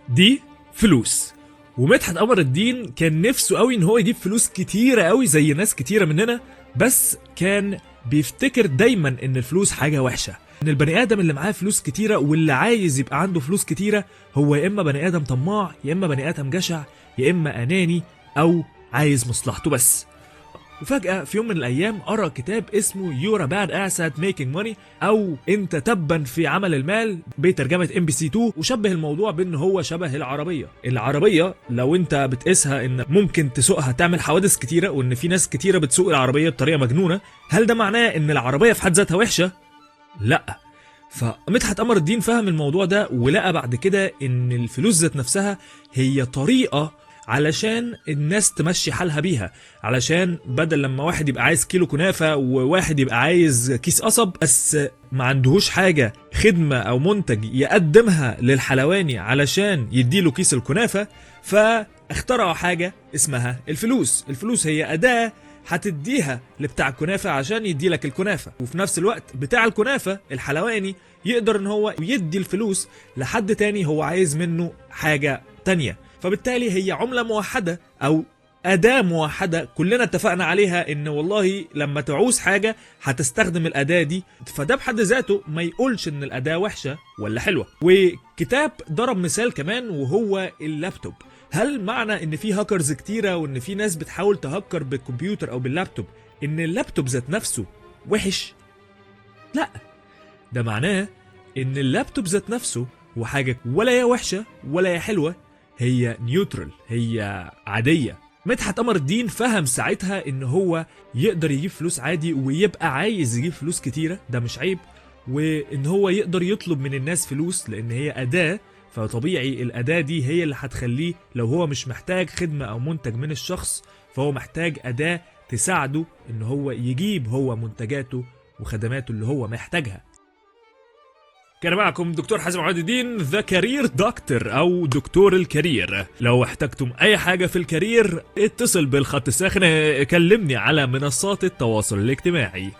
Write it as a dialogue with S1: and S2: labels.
S1: دي فلوس. ومدحت قمر الدين كان نفسه قوي ان هو يجيب فلوس كتيره قوي زي ناس كتيره مننا، بس كان بيفتكر دايما ان الفلوس حاجه وحشه، ان البني ادم اللي معاه فلوس كتيره واللي عايز يبقى عنده فلوس كتيره هو يا اما بني ادم طماع، يا اما بني ادم جشع، يا اما اناني او عايز مصلحته بس. وفجأة في يوم من الأيام قرأ كتاب اسمه You're a bad ass at making money، أو أنت تبا في عمل المال بترجمة MBC2، وشبه الموضوع بأن هو شبه العربية لو أنت بتقيسها أن ممكن تسوقها تعمل حوادث كتيرة، وأن في ناس كتيرة بتسوق العربية بطريقة مجنونة، هل ده معناه أن العربية في حد ذاتها وحشة؟ لأ. فمدحت قمر الدين فهم الموضوع ده، ولقى بعد كده أن الفلوس ذات نفسها هي طريقة علشان الناس تمشي حالها بيها، علشان بدل لما واحد يبقى عايز كيلو كنافة وواحد يبقى عايز كيس قصب بس ما عندهوش حاجة خدمة او منتج يقدمها للحلواني علشان يديله كيس الكنافة، فاخترعوا حاجة اسمها الفلوس هي أداة هتديها لبتاع الكنافة عشان يديلك الكنافة، وفي نفس الوقت بتاع الكنافة الحلواني يقدر ان هو يدي الفلوس لحد تاني هو عايز منه حاجة تانية. فبالتالي هي عملة موحدة أو أداة موحدة كلنا اتفقنا عليها، إن والله لما تعوز حاجة هتستخدم الأداة دي، فده بحد ذاته ما يقولش إن الأداة وحشة ولا حلوة. وكتاب ضرب مثال كمان وهو اللابتوب. هل معنى إن في هاكرز كتيرة وإن في ناس بتحاول تهكر بالكمبيوتر أو باللابتوب إن اللابتوب ذات نفسه وحش؟ لا، ده معناه إن اللابتوب ذات نفسه هو حاجة ولا هي وحشة ولا هي حلوة، هي نيوترال، هي عادية. مدحت قمر الدين فهم ساعتها ان هو يقدر يجيب فلوس عادي ويبقى عايز يجيب فلوس كتيرة، ده مش عيب، وان هو يقدر يطلب من الناس فلوس لان هي أداة، فطبيعي الأداة دي هي اللي هتخليه لو هو مش محتاج خدمة او منتج من الشخص فهو محتاج أداة تساعده ان هو يجيب هو منتجاته وخدماته اللي هو محتاجها. كان معكم دكتور حازم عواد الدين، ذا كارير دكتور او دكتور الكارير. لو احتجتم اي حاجة في الكارير اتصل بالخط الساخن، كلمني على منصات التواصل الاجتماعي.